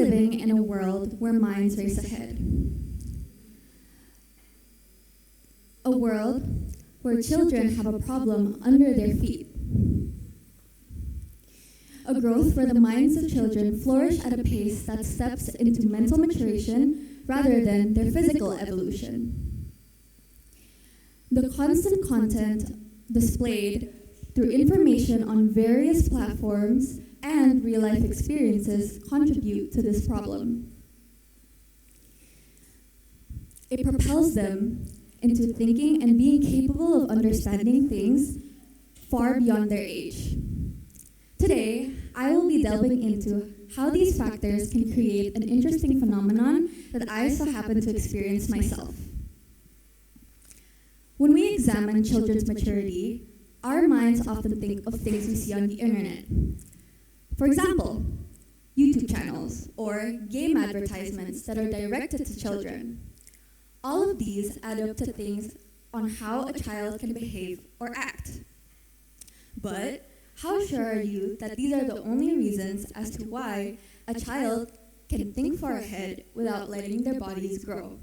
living in a world where minds race ahead. A world where children have a problem under their feet. A growth where the minds of children flourish at a pace that steps into mental maturation rather than their physical evolution. The constant content displayed through information on various platforms and real-life experiences contribute to this problem. It propels them into thinking and being capable of understanding things far beyond their age. Today, I will be delving into how these factors can create an interesting phenomenon that I so happen to experience myself. When we examine children's maturity, our minds often think of things we see on the internet. For example, YouTube channels or game advertisements that are directed to children. All of these add up to things on how a child can behave or act. But how sure are you that these are the only reasons as to why a child can think far ahead without letting their bodies grow?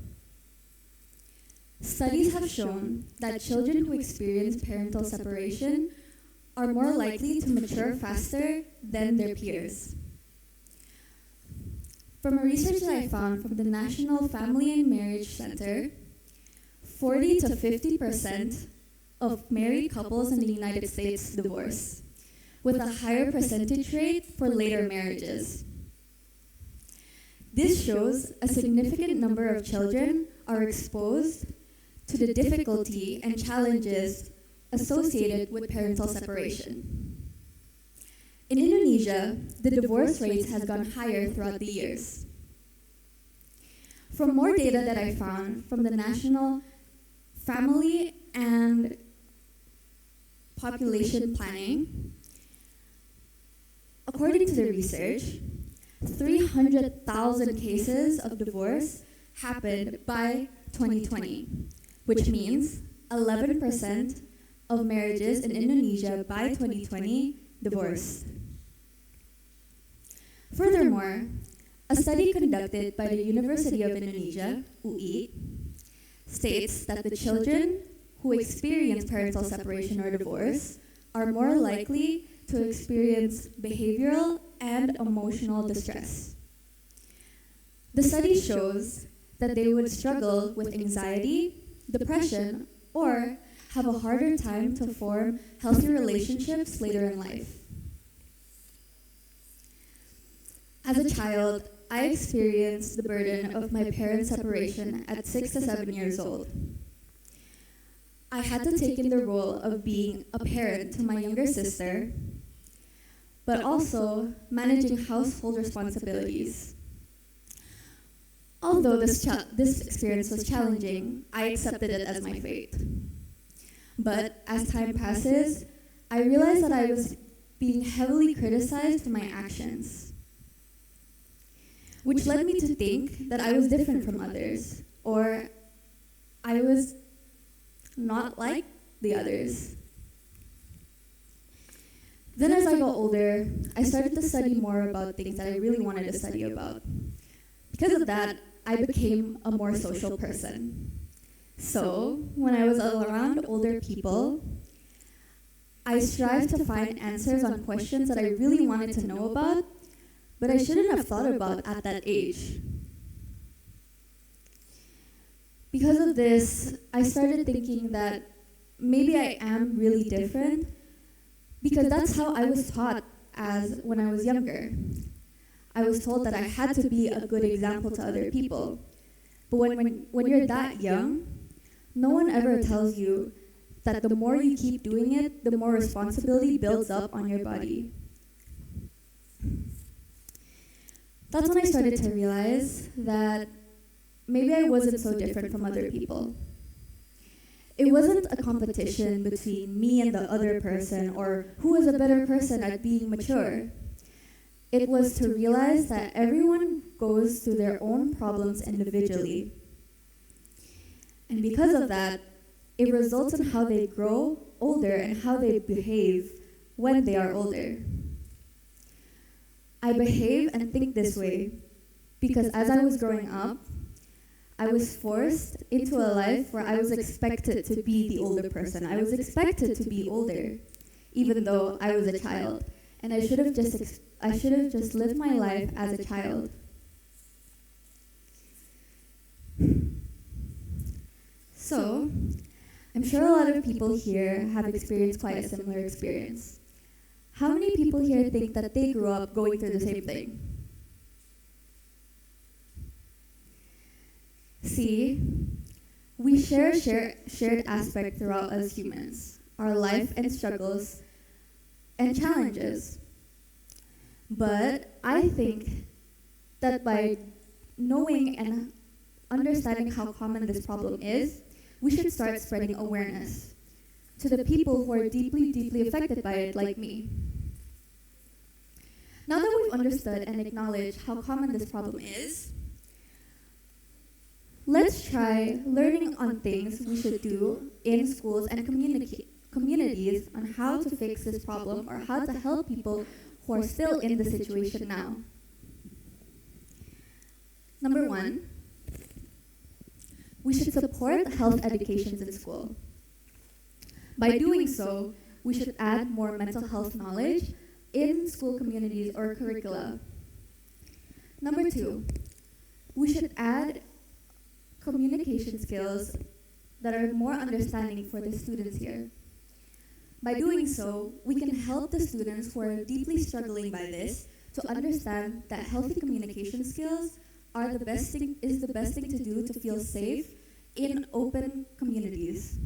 Studies have shown that children who experience parental separation are more likely to mature faster than their peers. From a research that I found from the National Family and Marriage Center, 40 to 50% of married couples in the United States divorce, with a higher percentage rate for later marriages. This shows a significant number of children are exposed to the difficulty and challenges associated with parental separation. In Indonesia, the divorce rate has gone higher throughout the years. From more data that I found from the National Family and Population Planning, according to the research, 300,000 cases of divorce happened by 2020, which means 11% of marriages in Indonesia by 2020 divorced. Furthermore, a study conducted by the University of Indonesia, UI, states that the children who experience parental separation or divorce are more likely to experience behavioral and emotional distress. The study shows that they would struggle with anxiety, depression, or have a harder time to form healthy relationships later in life. As a child, I experienced the burden of my parents' separation at 6 to 7 years old. I had to take in the role of being a parent to my younger sister, but also managing household responsibilities. Although this experience was challenging, I accepted it as my fate. But as time passes, I realized that I was being heavily criticized for my actions, which led me to think that I was different from others, or I was not like the others. Then as I got older, I started to study more about things that I really wanted to study about. Because of that, I became a more social person. So, when I was around older people, I strived to find answers on questions that I really wanted to know about, but I shouldn't have thought about at that age. Because of this, I started thinking that maybe I am really different, because that's how I was taught as when I was younger. I was told that I had to be a good example to other people. But when you're that young, no one ever tells you that the more you keep doing it, the more responsibility builds up on your body. That's when I started to realize that maybe I wasn't so different from other people. It wasn't a competition between me and the other person or who was a better person at being mature. It was to realize that everyone goes through their own problems individually. And because of that, it results in how they grow older and how they behave when they are older. I behave and think this way because as I was growing up, I was forced into a life where I was expected to be the older person. I was expected to be older, even though I was a child. And I should have just lived my life as a child. So, I'm sure a lot of people here have experienced quite a similar experience. How many people here think that they grew up going through the same thing? See, we share a shared aspect throughout as humans, our life and struggles and challenges. But I think that by knowing and understanding how common this problem is, we should start spreading awareness to the people who are deeply, deeply affected by it, like me. Now that we've understood and acknowledged how common this problem is, let's try learning on things we should do in schools and communities on how to fix this problem or how to help people who are still in the situation now. Number 1, we should support health educations in school. By doing so, we should add more mental health knowledge in school communities or curricula. Number 2, we should add communication skills that are more understanding for the students here. By doing so, we can help the students who are deeply struggling by this to understand that healthy communication skills is the best thing to do to feel safe in open communities.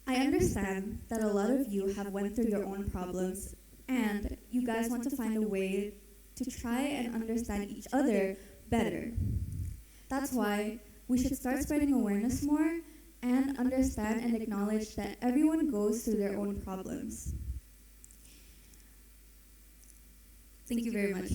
I understand that a lot of you have went through your own problems and you guys want to find a way to try and understand each other better. That's why we should start spreading awareness more and understand and acknowledge that everyone goes through their own problems. Thank you very much.